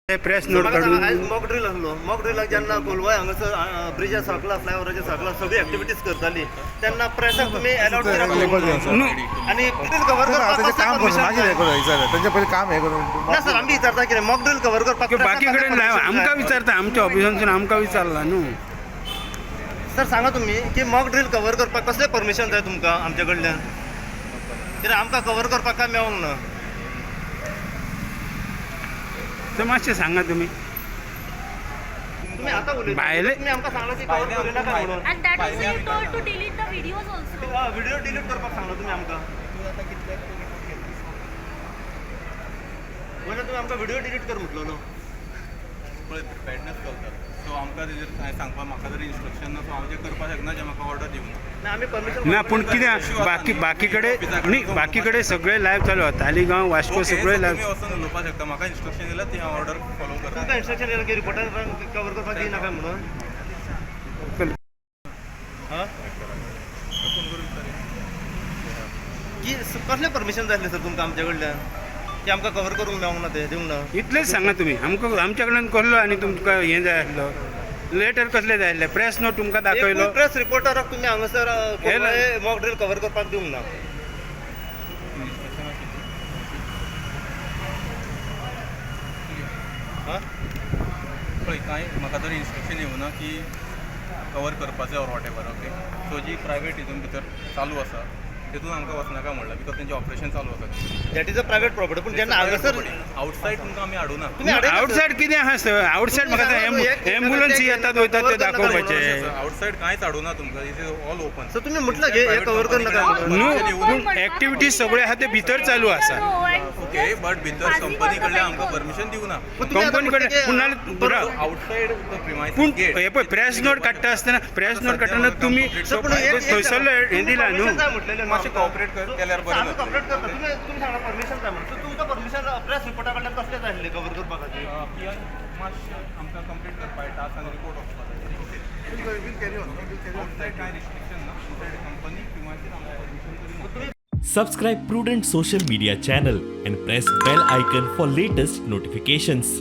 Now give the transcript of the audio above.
Press note काढून mock drill आसलो mock ड्रिलाक जेन्ना कोलवाय हांगासर ब्रिजा साकला फ्लायओवराचेर साकला सगळी एक्टिविटीज करताली तेन्ना प्रेसाक तुमी अलाउड केला आणि ड्रिल कवर करपाक काम करून माझी हे करून विचारलं त्यांच्या पहिले काम हे करून ना सर आमी विचारता कितें मॉक ड्रिल कवर करपाक बाकी कडेन नाही आमकां विचारता आमच्या ऑफिसांतून आमकां विचारला न्हू सर सांगा तुम्ही की मॉक ड्रिल कवर करपाक कसलें परमिशन जाय तुमकां आमचे कडल्यान कित्याक आमकां कवर करपाक काय मेळोंक ना तर मातशें सांगा तुम्ही तुम्ही आता उलयता भायले तुम्ही आमकां सांगला की कवर करिना काय म्हणून And that is why you told to delete the videos also. Video delete करपाक सांगला तुम्ही आमकां म्हणजे तुम्ही आमकां व्हिडिओ डिलीट कर म्हटलो पळय प्रिपेर्डनेस चलता सो आमकां तेजेर कांय सांगपाक म्हाका जर इन्स्ट्रक्शन ना सो हांव जें करपाक शकना जें म्हाका ऑर्डर दिवंक ना आमी परमिशन ना पूण कितें बाकी कडेन सगळे लायव्ह चालू आसा तालिगांव वास्को सगळे तुमी लायव्ह वचून उलोवपाक शकता म्हाका इन्स्ट्रक्शन दिल्यार ती हांव ऑर्डर फॉलो करता तुमकां इन्स्ट्रक्शन येयला की रिपोर्टर कवर करपाक दिना काय म्हणून हां की कसलें परमिशन जाय आसलें सर तुमकां आमचे कडल्यान की आमकां कवर करूंक मेळोंक ना तें दिवंक ना इतलेंच सांगा तुम्ही आमच्या कडल्यान कहलो आनी तुमकां हें जाय आसलो लेटर कसलें जाय आसलें प्रेस नोट तुमकां दाखयलो प्रेस रिपोर्टराक तुमी हांगासर मॉक ड्रिल कवर करपाक दिवंक ना हां पळय कांय म्हाका जर इन्स्ट्रक्शन येवना की कवर करपाचें or whatever okay so जी प्रायवेट हितून भितर चालू आसा तितून आमकां वचनाका म्हणलां बिकॉज तेंचें ऑपरेशन चालू आसा that is a private property पूण जेन्ना हांगासर आवटसायड तुमकां आमी हाडूना तुमी हाडयना सर. आउटसायड कितें आहा सर आउटसायड म्हाका एम्बुलन्स येतात वयतात ते दाखोवपाचे आवटसायड कांयच हाडूना तुमकां it is all open sir तुम्ही म्हटलं की हे कवर कर नका म्हणून. न्हू पूण एक्टिविटीज सगळे आहा ते भितर चालू आसा No, and ओके बट भितर कंपनी कडल्यान आमकां परमिशन दिवना पण तुम्ही आता कंपनी म्हणता कडेन की पूण नाल्यार आवटसायड द प्रिमायसीस पूण गेट हे पळय प्रेस नोट काडटा आसतना प्रेस नोट काडटना तुमी थंयसरलो हें दिला न्हू मातशें कॉपरेट केल्यार बरें आम्ही जातलें. कॉपरेट करता तुम्ही सांगा परमिशन काय म्हणून तुमचं परमिशन प्रेस रिपोर्टा कडल्यान कसले जाय आसले कवर करपा खातीर पियान मातशें आमकां कंप्लीट करपा टास्क आनी रिपोर्ट वचपाक जाय आवटसायड कांय रिस्ट्रिक्शन ना इनसायड कंपनी प्रिमायसीस आमकां परमिशन तरी Subscribe Prudent Social Media channel and press bell icon for latest notifications.